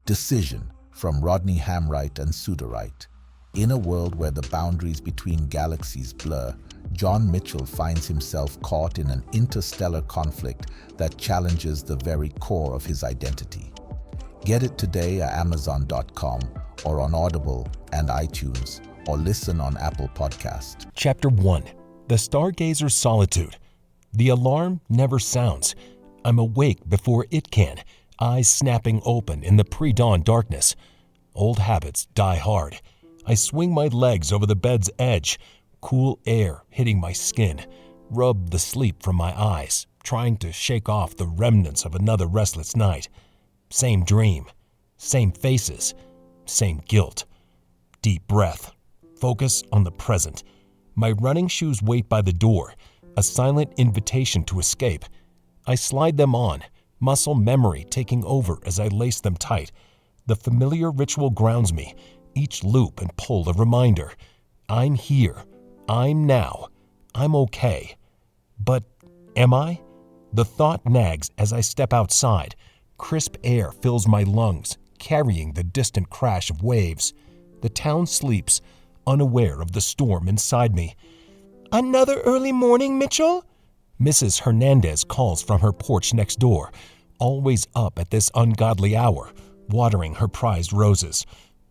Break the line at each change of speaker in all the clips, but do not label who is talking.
Decision from Rodney Hamright and Suderite. In a world where the boundaries between galaxies blur, John Mitchell finds himself caught in an interstellar conflict that challenges the very core of his identity. Get it today at Amazon.com or on Audible and iTunes, or listen on Apple Podcast.
Chapter 1. The Stargazer's Solitude. The alarm never sounds. I'm awake before it can, eyes snapping open in the pre-dawn darkness. Old habits die hard. I swing my legs over the bed's edge, cool air hitting my skin, rub the sleep from my eyes, trying to shake off the remnants of another restless night. Same dream, same faces, same guilt. Deep breath. Focus on the present. My running shoes wait by the door, a silent invitation to escape. I slide them on, muscle memory taking over as I lace them tight. The familiar ritual grounds me, each loop and pull a reminder. I'm here. I'm now. I'm okay. But am I? The thought nags as I step outside. Crisp air fills my lungs, carrying the distant crash of waves. The town sleeps, unaware of the storm inside me. "Another early morning, Mitchell?" Mrs. Hernandez calls from her porch next door, always up at this ungodly hour, watering her prized roses.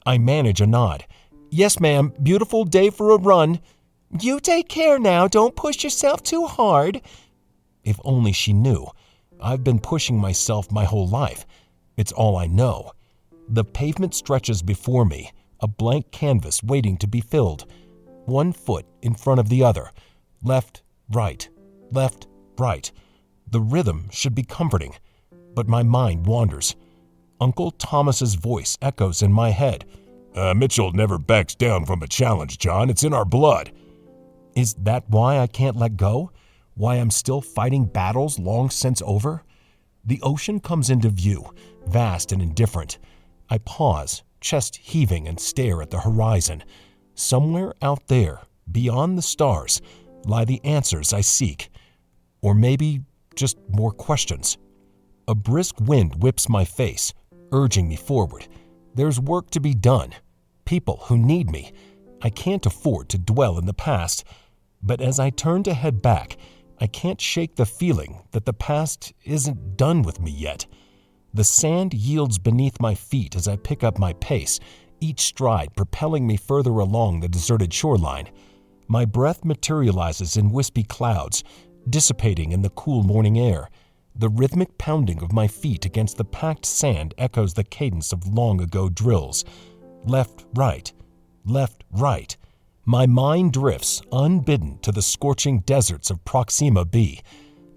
I manage a nod. "Yes, ma'am. Beautiful day for a run." "You take care now. Don't push yourself too hard." If only she knew. I've been pushing myself my whole life. It's all I know. The pavement stretches before me, a blank canvas waiting to be filled. One foot in front of the other. Left, right, left, right. The rhythm should be comforting, but my mind wanders. Uncle Thomas's voice echoes in my head. Mitchell never backs down from a challenge, John. It's in our blood." Is that why I can't let go? Why I'm still fighting battles long since over? The ocean comes into view, vast and indifferent. I pause, chest heaving, and stare at the horizon. Somewhere out there, beyond the stars, lie the answers I seek. Or maybe just more questions. A brisk wind whips my face, urging me forward. There's work to be done. People who need me. I can't afford to dwell in the past. But as I turn to head back, I can't shake the feeling that the past isn't done with me yet. The sand yields beneath my feet as I pick up my pace, each stride propelling me further along the deserted shoreline. My breath materializes in wispy clouds, dissipating in the cool morning air. The rhythmic pounding of my feet against the packed sand echoes the cadence of long-ago drills. Left, right. Left, right. My mind drifts, unbidden, to the scorching deserts of Proxima B.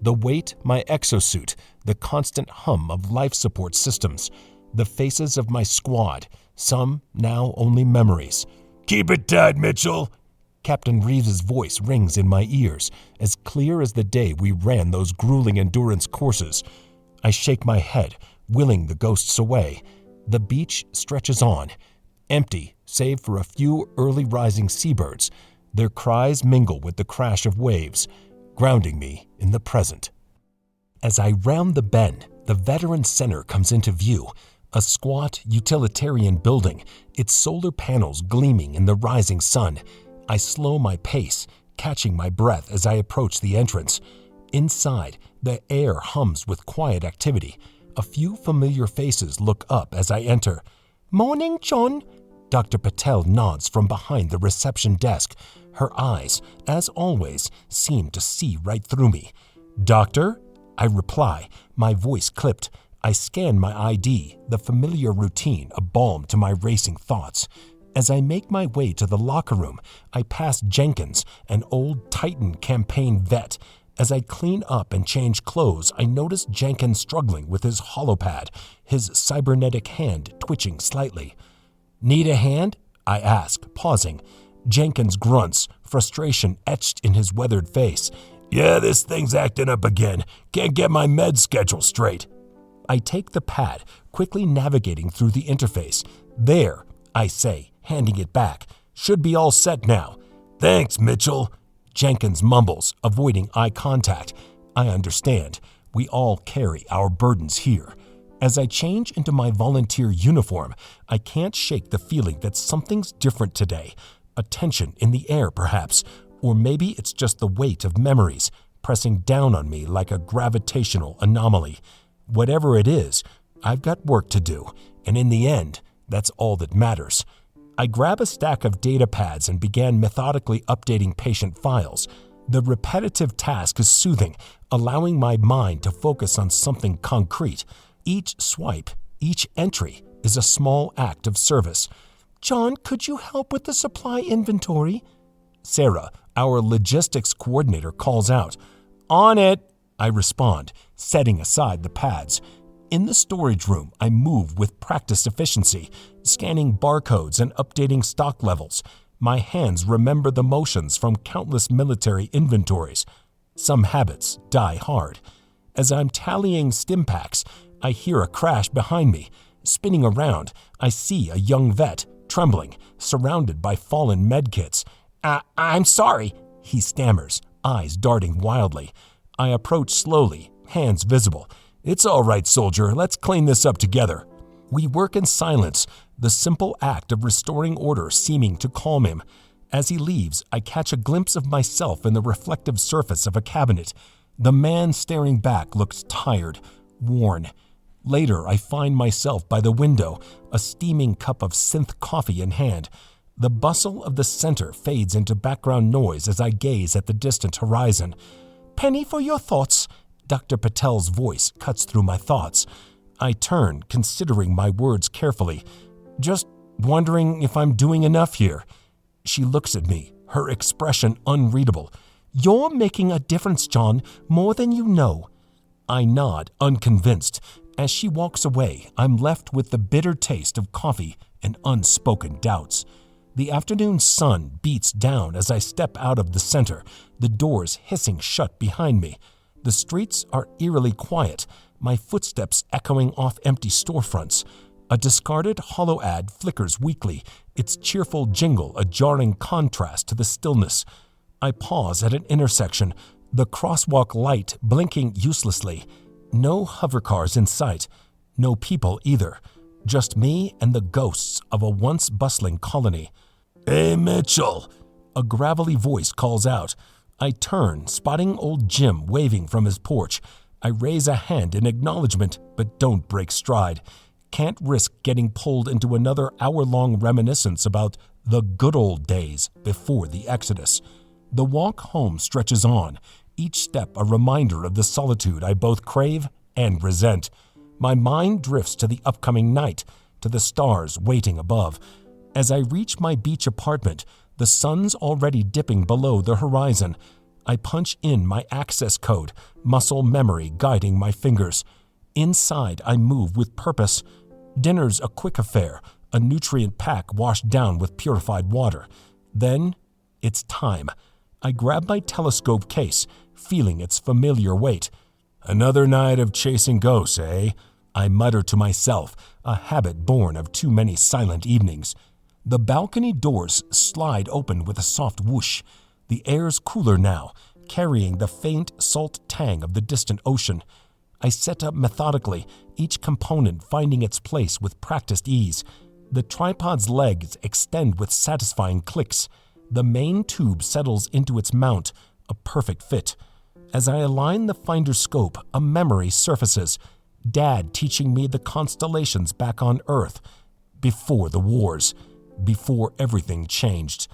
The weight, my exosuit, the constant hum of life support systems, the faces of my squad, some now only memories. "Keep it tight, Mitchell!" Captain Reeves's voice rings in my ears, as clear as the day we ran those grueling endurance courses. I shake my head, willing the ghosts away. The beach stretches on, empty save for a few early-rising seabirds. Their cries mingle with the crash of waves, grounding me in the present. As I round the bend, the Veterans Center comes into view, a squat utilitarian building, its solar panels gleaming in the rising sun. I slow my pace, catching my breath as I approach the entrance. Inside, the air hums with quiet activity. A few familiar faces look up as I enter. "Morning, John." Dr. Patel nods from behind the reception desk. Her eyes, as always, seem to see right through me. "Doctor?" I reply, my voice clipped. I scan my ID, the familiar routine a balm to my racing thoughts. As I make my way to the locker room, I pass Jenkins, an old Titan campaign vet. As I clean up and change clothes, I notice Jenkins struggling with his holopad, his cybernetic hand twitching slightly. "Need a hand?" I ask, pausing. Jenkins grunts, frustration etched in his weathered face. "Yeah, this thing's acting up again. Can't get my med schedule straight." I take the pad, quickly navigating through the interface. "There," I say, handing it back. "Should be all set now." "Thanks, Mitchell." Jenkins mumbles, avoiding eye contact. I understand. We all carry our burdens here. As I change into my volunteer uniform, I can't shake the feeling that something's different today. A tension in the air, perhaps, or maybe it's just the weight of memories pressing down on me like a gravitational anomaly. Whatever it is, I've got work to do, and in the end, that's all that matters. I grab a stack of data pads and began methodically updating patient files. The repetitive task is soothing, allowing my mind to focus on something concrete. Each swipe, each entry is a small act of service. "John, could you help with the supply inventory?" Sarah, our logistics coordinator, calls out. "On it," I respond, setting aside the pads. In the storage room, I move with practiced efficiency, scanning barcodes and updating stock levels. My hands remember the motions from countless military inventories. Some habits die hard. As I'm tallying stim packs, I hear a crash behind me. Spinning around, I see a young vet, trembling, surrounded by fallen medkits. I'm sorry," he stammers, eyes darting wildly. I approach slowly, hands visible. "It's all right, soldier. Let's clean this up together." We work in silence, the simple act of restoring order seeming to calm him. As he leaves, I catch a glimpse of myself in the reflective surface of a cabinet. The man staring back looks tired, worn. Later, I find myself by the window, a steaming cup of synth coffee in hand. The bustle of the center fades into background noise as I gaze at the distant horizon. "Penny for your thoughts," Dr. Patel's voice cuts through my thoughts. I turn, considering my words carefully. "Just wondering if I'm doing enough here." She looks at me, her expression unreadable. "You're making a difference, John, more than you know." I nod, unconvinced. As she walks away, I'm left with the bitter taste of coffee and unspoken doubts. The afternoon sun beats down as I step out of the center, the doors hissing shut behind me. The streets are eerily quiet, my footsteps echoing off empty storefronts. A discarded holo ad flickers weakly, its cheerful jingle a jarring contrast to the stillness. I pause at an intersection, the crosswalk light blinking uselessly. No hovercars in sight, no people either, just me and the ghosts of a once bustling colony. "Hey, Mitchell!" a gravelly voice calls out. I turn, spotting old Jim waving from his porch. I raise a hand in acknowledgement, but don't break stride. Can't risk getting pulled into another hour-long reminiscence about the good old days before the Exodus. The walk home stretches on, each step a reminder of the solitude I both crave and resent. My mind drifts to the upcoming night, to the stars waiting above. As I reach my beach apartment, the sun's already dipping below the horizon. I punch in my access code, muscle memory guiding my fingers. Inside, I move with purpose. Dinner's a quick affair, a nutrient pack washed down with purified water. Then, it's time. I grab my telescope case, feeling its familiar weight. "Another night of chasing ghosts, eh?" I mutter to myself, a habit born of too many silent evenings. The balcony doors slide open with a soft whoosh. The air's cooler now, carrying the faint salt tang of the distant ocean. I set up methodically, each component finding its place with practiced ease. The tripod's legs extend with satisfying clicks. The main tube settles into its mount, a perfect fit. As I align the finder's scope, a memory surfaces. Dad teaching me the constellations back on Earth. Before the wars. Before everything changed.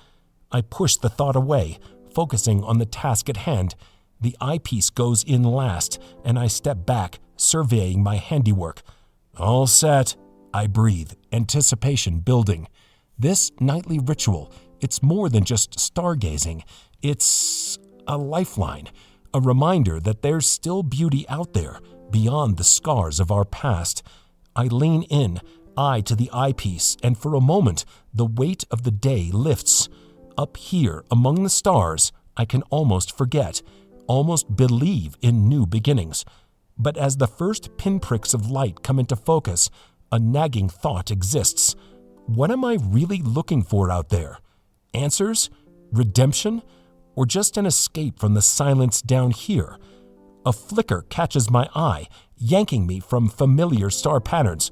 I push the thought away, focusing on the task at hand. The eyepiece goes in last, and I step back, surveying my handiwork. "All set," I breathe, anticipation building. This nightly ritual, it's more than just stargazing. It's a lifeline, a reminder that there's still beauty out there, beyond the scars of our past. I lean in, eye to the eyepiece, and for a moment, the weight of the day lifts. Up here, among the stars, I can almost forget, almost believe in new beginnings. But as the first pinpricks of light come into focus, a nagging thought exists. What am I really looking for out there? Answers? Redemption? Or just an escape from the silence down here? A flicker catches my eye, yanking me from familiar star patterns.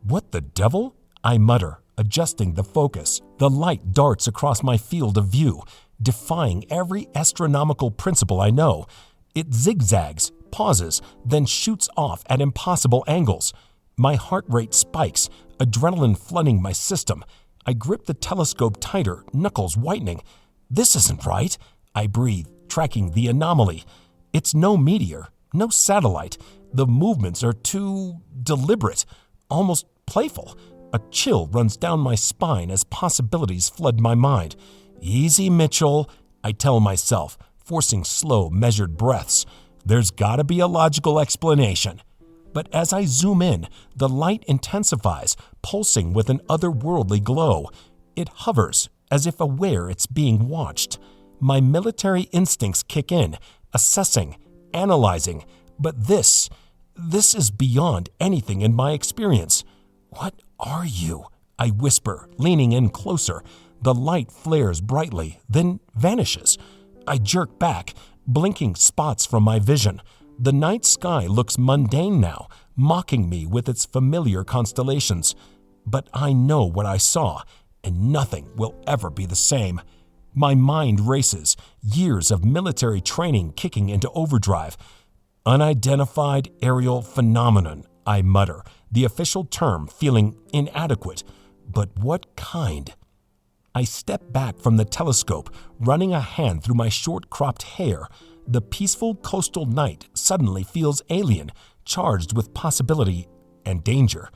What the devil? I mutter, adjusting the focus. The light darts across my field of view, defying every astronomical principle I know. It zigzags, pauses, then shoots off at impossible angles. My heart rate spikes, adrenaline flooding my system. I grip the telescope tighter, knuckles whitening. This isn't right, I breathe, tracking the anomaly. It's no meteor, no satellite. The movements are too deliberate, almost playful. A chill runs down my spine as possibilities flood my mind. Easy, Mitchell, I tell myself, forcing slow, measured breaths. There's gotta be a logical explanation. But as I zoom in, the light intensifies, pulsing with an otherworldly glow. It hovers, as if aware it's being watched. My military instincts kick in, assessing, analyzing. But this is beyond anything in my experience. What are you? I whisper, leaning in closer. The light flares brightly, then vanishes. I jerk back, blinking spots from my vision. The night sky looks mundane now, mocking me with its familiar constellations. But I know what I saw, and nothing will ever be the same. My mind races, years of military training kicking into overdrive. Unidentified aerial phenomenon, I mutter, the official term feeling inadequate. But what kind? I step back from the telescope, running a hand through my short-cropped hair. The peaceful coastal night suddenly feels alien, charged with possibility and danger.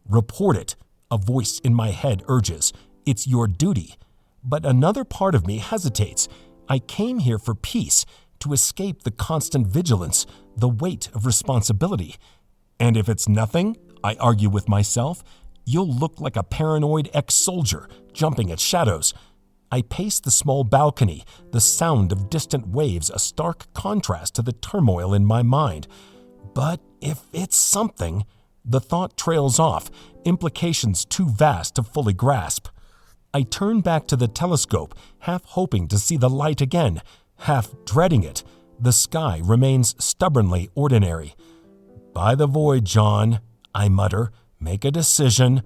Report it, a voice in my head urges. It's your duty. But another part of me hesitates. I came here for peace, to escape the constant vigilance, the weight of responsibility. And if it's nothing, I argue with myself, you'll look like a paranoid ex-soldier jumping at shadows. I pace the small balcony, the sound of distant waves a stark contrast to the turmoil in my mind. But if it's something, the thought trails off, implications too vast to fully grasp. I turn back to the telescope, half hoping to see the light again, half dreading it. The sky remains stubbornly ordinary. By the void, John, I mutter. Make a decision.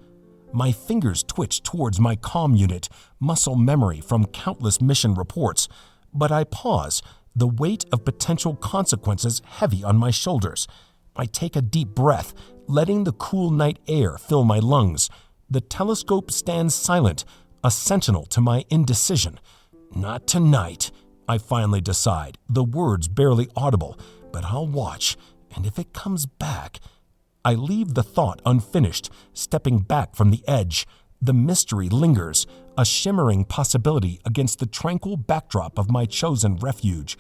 My fingers twitch towards my comm unit, muscle memory from countless mission reports. But I pause, the weight of potential consequences heavy on my shoulders. I take a deep breath, letting the cool night air fill my lungs. The telescope stands silent, a sentinel to my indecision. Not tonight, I finally decide, the words barely audible. But I'll watch, and if it comes back... I leave the thought unfinished, stepping back from the edge. The mystery lingers, a shimmering possibility against the tranquil backdrop of my chosen refuge.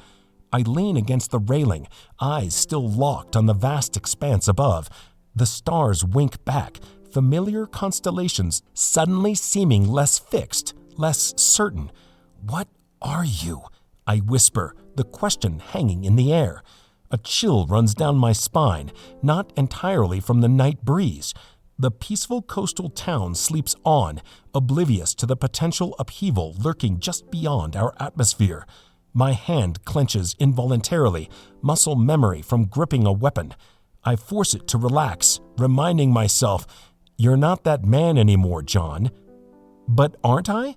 I lean against the railing, eyes still locked on the vast expanse above. The stars wink back, familiar constellations suddenly seeming less fixed, less certain. What are you? I whisper, the question hanging in the air. A chill runs down my spine, not entirely from the night breeze. The peaceful coastal town sleeps on, oblivious to the potential upheaval lurking just beyond our atmosphere. My hand clenches involuntarily, muscle memory from gripping a weapon. I force it to relax, reminding myself, "You're not that man anymore, John." But aren't I?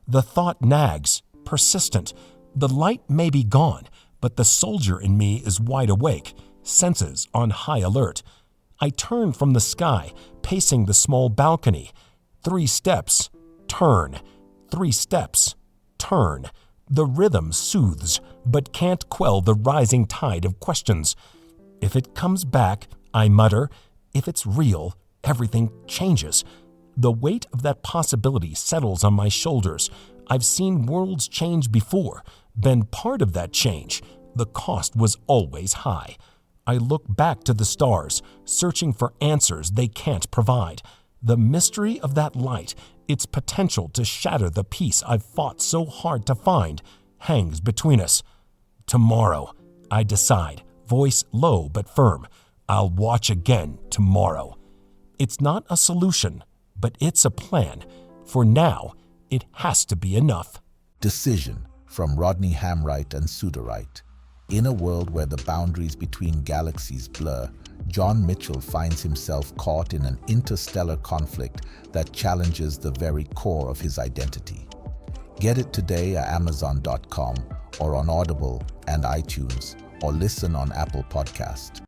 The thought nags, persistent. The light may be gone, but the soldier in me is wide awake, senses on high alert. I turn from the sky, pacing the small balcony. 3 steps, turn. 3 steps, turn. The rhythm soothes, but can't quell the rising tide of questions. If it comes back, I mutter, if it's real, everything changes. The weight of that possibility settles on my shoulders. I've seen worlds change before, been part of that change. The cost was always high. I look back to the stars, searching for answers they can't provide. The mystery of that light, its potential to shatter the peace I've fought so hard to find, hangs between us. Tomorrow, I decide, voice low but firm. I'll watch again tomorrow. It's not a solution, but it's a plan. For now, it has to be enough.
Decision from Rodney Hamright and Suderite. In a world where the boundaries between galaxies blur, John Mitchell finds himself caught in an interstellar conflict that challenges the very core of his identity. Get it today at Amazon.com or on Audible and iTunes, or listen on Apple Podcast.